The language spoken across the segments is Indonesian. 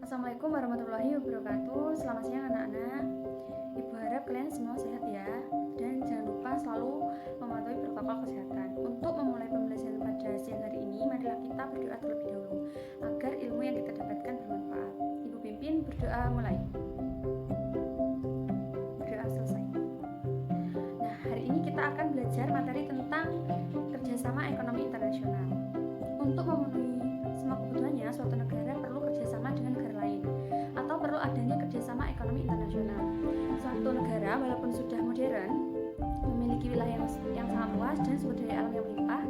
Assalamualaikum warahmatullahi wabarakatuh. Selamat siang anak-anak. Ibu harap kalian semua sehat ya. Dan jangan lupa selalu mematuhi protokol kesehatan. Untuk memulai pembelajaran pada siang hari ini, marilah kita berdoa terlebih dahulu agar ilmu yang kita dapatkan bermanfaat. Ibu pimpin berdoa mulai. Berdoa selesai. Nah, hari ini kita akan belajar materi tentang kerjasama ekonomi internasional. Untuk memenuhi semua kebutuhannya, suatu negara perlu kerjasama dengan negara lain atau perlu adanya kerjasama ekonomi internasional. Suatu negara walaupun sudah modern, memiliki wilayah yang sangat luas dan sumber daya alam yang melimpah,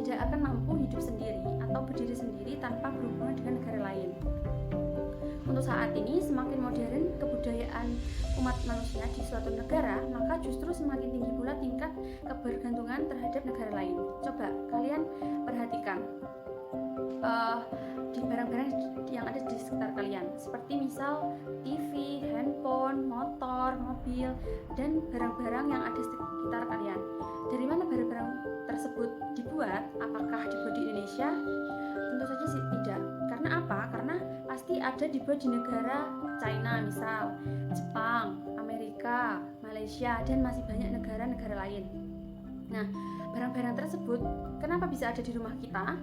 tidak akan mampu hidup sendiri atau berdiri sendiri tanpa berhubungan dengan negara lain. Untuk saat ini, semakin modern kebudayaan umat manusia di suatu negara, maka justru semakin tinggi pula tingkat kebergantungan terhadap negara lain. Coba kalian perhatikan di barang-barang yang ada di sekitar kalian, seperti misal TV, handphone, motor, mobil, dan barang-barang yang ada di sekitar kalian. Dari mana barang-barang tersebut dibuat? Apakah dibuat di Indonesia? Tentu saja sih tidak. Karena apa? Karena pasti ada dibuat di negara China, misal Jepang, Amerika, Malaysia, dan masih banyak negara-negara lain. Nah, barang-barang tersebut kenapa bisa ada di rumah kita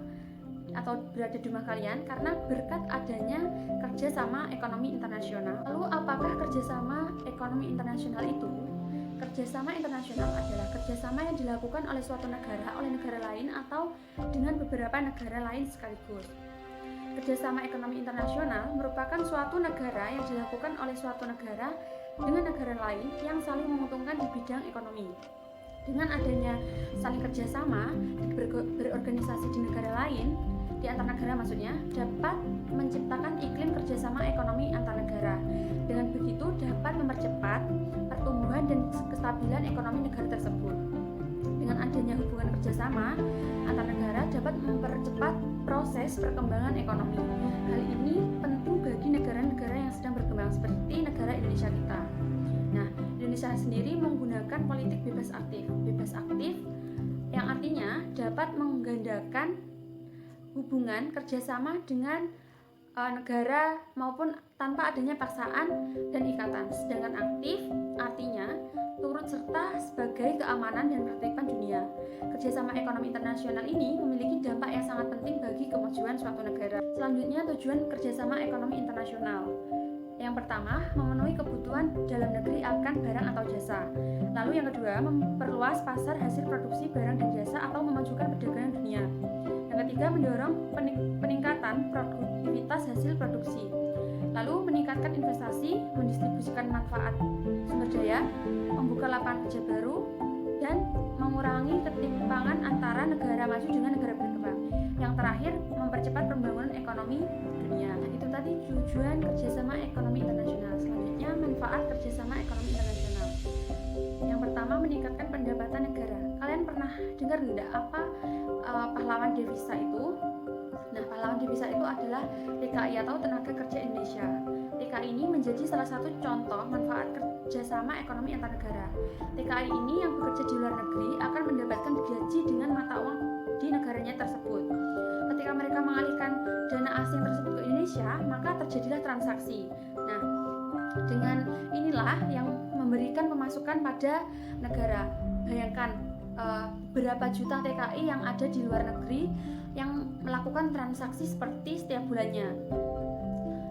atau berada di rumah kalian? Karena berkat adanya kerjasama ekonomi internasional. Lalu apakah kerjasama ekonomi internasional itu? Kerjasama internasional adalah kerjasama yang dilakukan oleh suatu negara oleh negara lain atau dengan beberapa negara lain sekaligus. Kerjasama ekonomi internasional merupakan suatu negara yang dilakukan oleh suatu negara dengan negara lain yang saling menguntungkan di bidang ekonomi. Dengan adanya saling kerjasama berorganisasi di negara lain, di antar negara maksudnya, dapat menciptakan iklim kerjasama ekonomi antar negara. Dengan begitu dapat mempercepat pertumbuhan dan kestabilan ekonomi negara tersebut. Dengan adanya hubungan kerjasama antar negara dapat mempercepat proses perkembangan ekonomi. Hal ini penting bagi negara-negara yang sedang berkembang seperti negara Indonesia kita. Nah, Indonesia sendiri menggunakan politik bebas aktif. Bebas aktif yang artinya dapat menggandakan hubungan kerjasama dengan negara maupun tanpa adanya paksaan dan ikatan. Sedangkan aktif artinya turut serta sebagai keamanan dan ketertiban dunia. Kerjasama ekonomi internasional ini memiliki dampak yang sangat penting bagi kemajuan suatu negara. Selanjutnya, tujuan kerjasama ekonomi internasional. Yang pertama, memenuhi kebutuhan dalam negeri akan barang atau jasa. Lalu yang kedua, memperluas pasar hasil produksi barang dan jasa atau memajukan perdagangan dunia. Yang ketiga, mendorong peningkatan produktivitas hasil produksi. Lalu meningkatkan investasi, mendistribusikan manfaat sumber daya, membuka lapangan kerja baru, dan mengurangi ketimpangan antara negara maju dengan negara berkembang. Yang terakhir, mempercepat pembangunan ekonomi dunia. Nah, itu tadi tujuan kerjasama ekonomi internasional. Selanjutnya, manfaat kerjasama ekonomi internasional. Yang pertama, meningkatkan pendapatan negara. Kalian pernah dengar tidak apa pahlawan devisa itu? Nah, pahlawan devisa itu adalah TKI atau Tenaga Kerja Indonesia. TKI ini menjadi salah satu contoh manfaat kerjasama ekonomi antar negara. TKI ini yang bekerja di luar negeri akan mendapatkan gaji dengan mata uang di negaranya tersebut. Ketika mereka mengalihkan dana asing tersebut ke Indonesia, maka terjadilah transaksi. Nah, dengan inilah yang memberikan pemasukan pada negara. Bayangkan berapa juta TKI yang ada di luar negeri yang melakukan transaksi seperti setiap bulannya.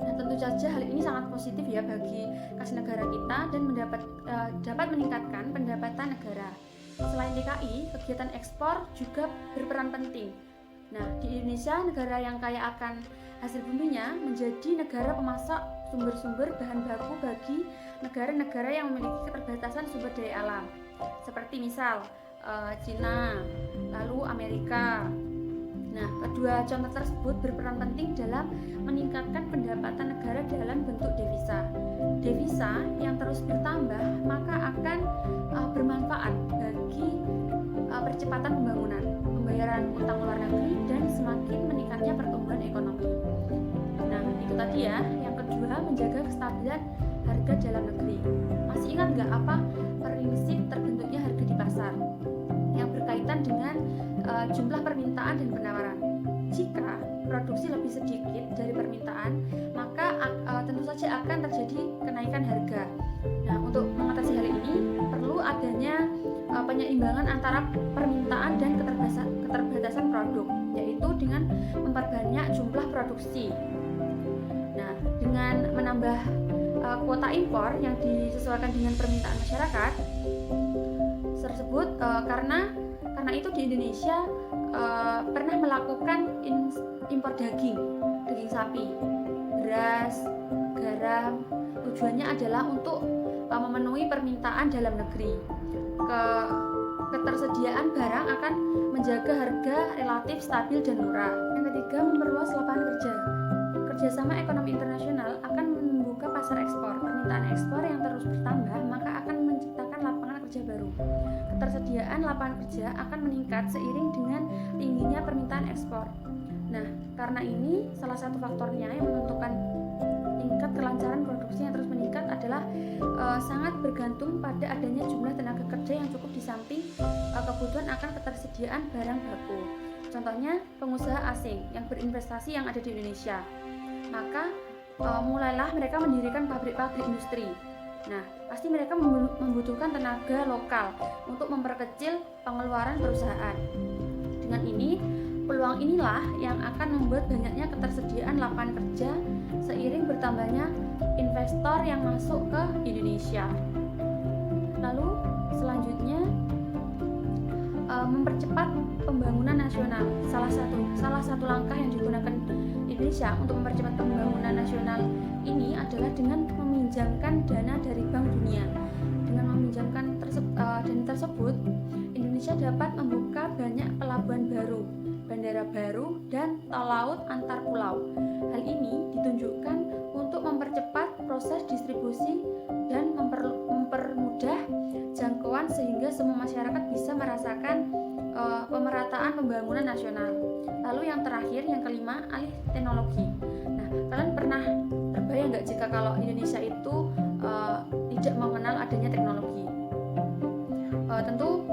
Nah, tentu saja hal ini sangat positif ya bagi kas negara kita dan dapat meningkatkan pendapatan negara. Selain TKI, kegiatan ekspor juga berperan penting. Nah, di Indonesia, negara yang kaya akan hasil buminya, menjadi negara pemasok sumber-sumber bahan baku bagi negara-negara yang memiliki keterbatasan sumber daya alam. Seperti misal Cina, lalu Amerika. Nah, kedua contoh tersebut berperan penting dalam meningkatkan pendapatan negara dalam bentuk devisa. Devisa yang terus bertambah maka akan bermanfaat bagi percepatan pembangunan, pembayaran utang luar negeri, dan semakin meningkatnya pertumbuhan ekonomi. Nah, itu tadi ya. Yang kedua, menjaga kestabilan harga dalam negeri. Masih ingat nggak apa prinsip terbentuknya harga di pasar? Yang berkaitan dengan jumlah permintaan dan penawaran. Jika produksi lebih sedikit dari permintaan, maka akan terjadi kenaikan harga. Nah, untuk mengatasi hal ini perlu adanya penyeimbangan antara permintaan dan keterbatasan produk, yaitu dengan memperbanyak jumlah produksi. Nah, dengan menambah kuota impor yang disesuaikan dengan permintaan masyarakat tersebut, karena itu di Indonesia pernah melakukan impor daging sapi, beras, garam. Tujuannya adalah untuk memenuhi permintaan dalam negeri. Ketersediaan barang akan menjaga harga relatif stabil dan murah. Yang ketiga, memperluas lapangan kerja. Kerjasama ekonomi internasional akan membuka pasar ekspor. Permintaan ekspor yang terus bertambah maka akan menciptakan lapangan kerja baru. Ketersediaan lapangan kerja akan meningkat seiring dengan tingginya permintaan ekspor. Nah, karena ini salah satu faktornya yang menentukan tingkat kelancaran produksi yang terus meningkat adalah sangat bergantung pada adanya jumlah tenaga kerja yang cukup di samping kebutuhan akan ketersediaan barang baku. Contohnya pengusaha asing yang berinvestasi yang ada di Indonesia, maka mulailah mereka mendirikan pabrik-pabrik industri. Nah, pasti mereka membutuhkan tenaga lokal untuk memperkecil pengeluaran perusahaan. Dengan ini, peluang inilah yang akan membuat banyaknya ketersediaan lapangan kerja seiring bertambahnya investor yang masuk ke Indonesia. Lalu selanjutnya, mempercepat pembangunan nasional. Salah satu langkah yang digunakan Indonesia untuk mempercepat pembangunan nasional ini adalah dengan meminjamkan dana dari Bank Dunia. Dengan meminjamkan dana tersebut, Indonesia dapat membuka banyak pelabuhan baru, bandara baru, dan tol laut antar pulau. Hal ini ditunjukkan untuk mempercepat proses distribusi dan mempermudah jangkauan sehingga semua masyarakat bisa merasakan pemerataan pembangunan nasional. Lalu yang terakhir, yang kelima, alih teknologi. Nah, kalian pernah terbayang nggak jika kalau Indonesia itu tidak mengenal adanya teknologi? Tentu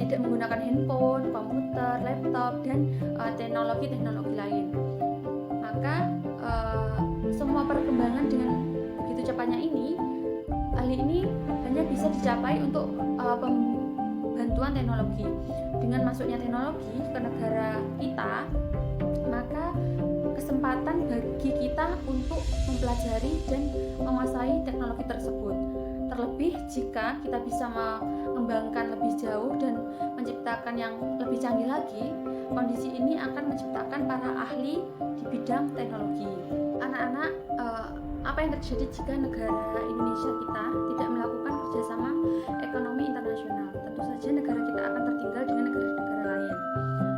tidak menggunakan handphone, komputer, laptop, dan teknologi-teknologi lain. Maka semua perkembangan dengan begitu cepatnya ini, hal ini hanya bisa dicapai untuk bantuan teknologi. Dengan masuknya teknologi ke negara kita, maka kesempatan bagi kita untuk mempelajari dan menguasai teknologi tersebut. Terlebih jika kita bisa mengembangkan lebih jauh dan menciptakan yang lebih canggih lagi, kondisi ini akan menciptakan para ahli di bidang teknologi. Anak-anak, apa yang terjadi jika negara Indonesia kita tidak melakukan kerjasama ekonomi internasional? Tentu saja negara kita akan tertinggal dengan negara-negara lain.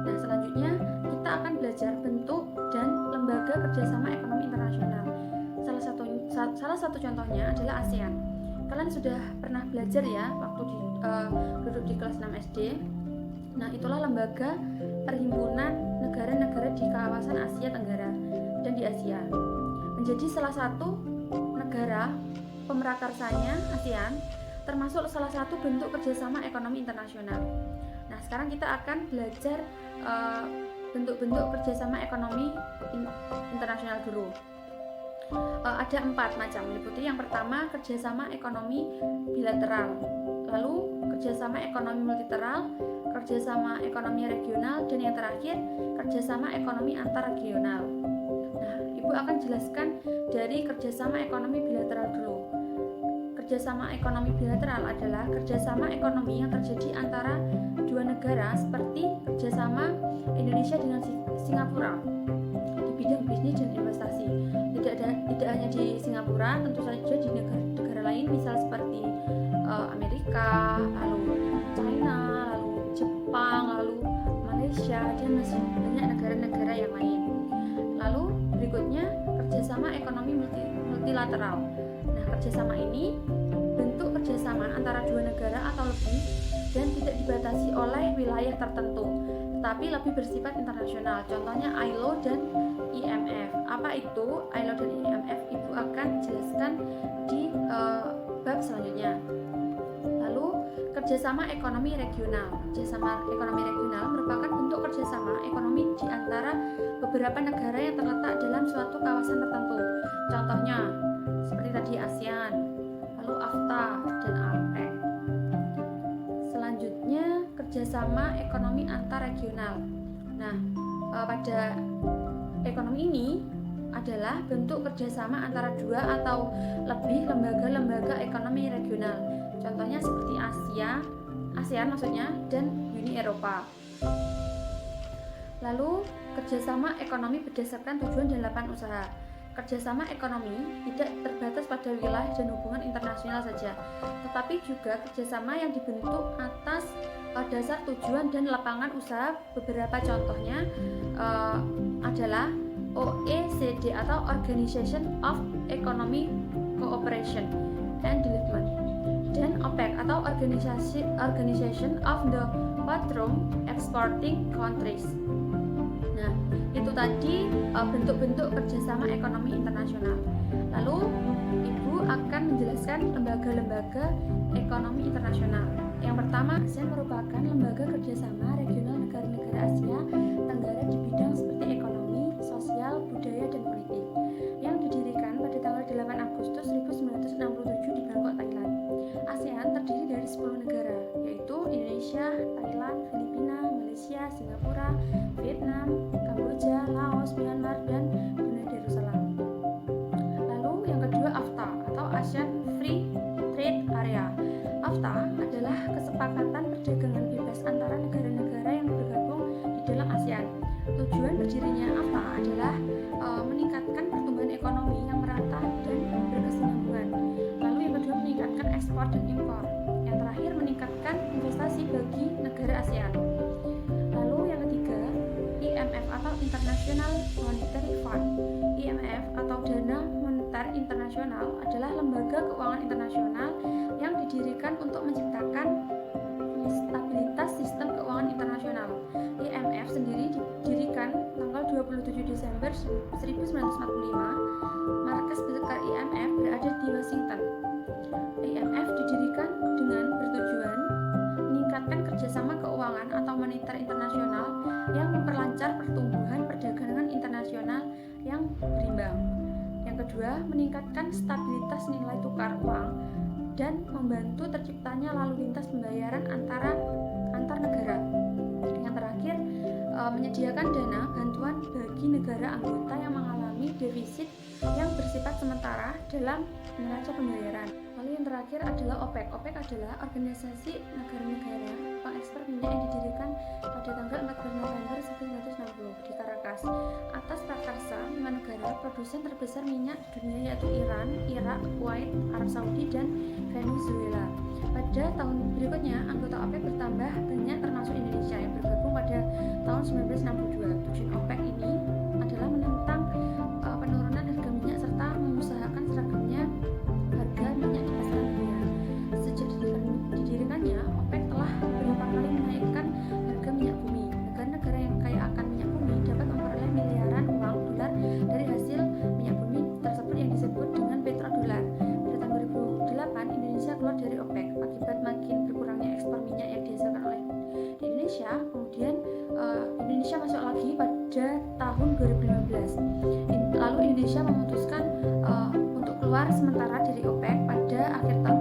Nah, selanjutnya kita akan belajar bentuk dan lembaga kerjasama ekonomi internasional. Salah satu contohnya adalah ASEAN. Kalian sudah pernah belajar ya waktu duduk di kelas 6 SD. Nah, itulah lembaga perhimpunan negara-negara di kawasan Asia Tenggara dan di Asia. Menjadi salah satu negara pemerakarsanya ASEAN, termasuk salah satu bentuk kerjasama ekonomi internasional. Nah, sekarang kita akan belajar bentuk-bentuk kerjasama ekonomi internasional dulu. Ada 4 macam, meliputi yang pertama kerjasama ekonomi bilateral, lalu kerjasama ekonomi multilateral, kerjasama ekonomi regional, dan yang terakhir kerjasama ekonomi antar regional. Nah, Ibu akan jelaskan dari kerjasama ekonomi bilateral dulu. Kerjasama ekonomi bilateral adalah kerjasama ekonomi yang terjadi antara dua negara seperti kerjasama Indonesia dengan Singapura di bidang bisnis dan investasi. Tidak hanya di Singapura, tentu saja di negara lain, misal seperti Amerika, lalu China, lalu Jepang, lalu Malaysia, dan masih banyak negara-negara yang lain. Lalu berikutnya kerjasama ekonomi multilateral. Nah, kerjasama ini bentuk kerjasama antara dua negara atau lebih dan tidak dibatasi oleh wilayah tertentu, tetapi lebih bersifat internasional. Contohnya ILO dan IMF. Apa itu ILO dan IMF? Ibu akan jelaskan di bab selanjutnya. Lalu kerjasama ekonomi regional. Kerjasama ekonomi regional merupakan bentuk kerjasama ekonomi di antara beberapa negara yang terletak dalam suatu kawasan tertentu. Contohnya seperti tadi ASEAN, lalu AFTA dan APEC. Selanjutnya kerjasama ekonomi antar regional. Nah, pada ekonomi ini adalah bentuk kerjasama antara dua atau lebih lembaga-lembaga ekonomi regional. Contohnya seperti ASEAN maksudnya, dan Uni Eropa. Lalu kerjasama ekonomi berdasarkan tujuan dan lapangan usaha. Kerjasama ekonomi tidak terbatas pada wilayah dan hubungan internasional saja, tetapi juga kerjasama yang dibentuk atas dasar tujuan dan lapangan usaha. Beberapa contohnya adalah OECD atau Organization of Economic Cooperation and Development, dan OPEC atau Organization of the Petroleum Exporting Countries. Nah, itu tadi bentuk-bentuk kerjasama ekonomi internasional. Lalu Ibu akan menjelaskan lembaga-lembaga ekonomi internasional. Yang pertama, ASEAN merupakan lembaga kerjasama regional negara-negara Asia Tenggara di bidang seperti ekonomi, sosial, budaya, dan politik, yang didirikan pada tanggal 8 Agustus 1967 di Bangkok, Thailand. ASEAN terdiri dari 10 negara, yaitu Indonesia, Thailand, Filipina, Malaysia, Singapura, Vietnam, Kamboja, Laos, Myanmar, dan Brunei Darussalam. Lalu yang kedua, AFTA atau ASEAN Free Trade Area. AFTA adalah kesepakatan perdagangan bebas antara negara-negara yang bergabung di dalam ASEAN. Tujuan berdirinya AFTA adalah meningkatkan pertumbuhan ekonomi yang merata dan berkesinambungan. Lalu yang kedua, meningkatkan ekspor dan impor. Yang terakhir, meningkatkan investasi bagi negara ASEAN. Lalu yang ketiga, IMF atau International Monetary Fund. IMF atau Dana Moneter Internasional adalah lembaga keuangan internasional yang didirikan untuk menciptakan stabilitas sistem keuangan internasional. IMF sendiri didirikan tanggal 27 Desember 1945. Markas besar IMF berada di Washington. IMF didirikan dengan bertujuan meningkatkan kerjasama keuangan atau moneter internasional yang memperlancar pertumbuhan perdagangan internasional yang berimbang. Yang kedua, meningkatkan stabilitas nilai tukar uang dan membantu terciptanya lalu lintas pembayaran antar negara. Yang terakhir, menyediakan dana bantuan bagi negara anggota yang mengalami defisit yang bersifat sementara dalam neraca pembayaran. Lalu yang terakhir adalah OPEC. OPEC adalah organisasi negara-negara pengekspor minyak yang didirikan pada tanggal 14 November 1960 di Caracas atas prakarsa 5 negara produsen terbesar minyak dunia, yaitu Iran, Irak, Kuwait, Arab Saudi, dan Venezuela. Pada tahun berikutnya, anggota OPEC bertambah banyak termasuk Indonesia yang bergabung pada tahun 1962. Tujuan OPEC ini adalah menentang penurunan harga minyak serta mengusahakan seragamnya harga minyak di pasaran dunia. Sejak didirikannya, OPEC telah beberapa kali menaikkan harga minyak bumi. Negara-negara yang kaya akan minyak bumi dapat memperoleh miliaran uang dolar dari hasil minyak bumi tersebut yang disebut dengan petrodolar. Pada tahun 2008, Indonesia keluar dari OPEC akibat makin berkurangnya ekspor minyak yang dihasilkan oleh Indonesia. Kemudian Indonesia masuk lagi pada tahun 2015. Lalu Indonesia memutuskan untuk keluar sementara dari OPEC pada akhir tahun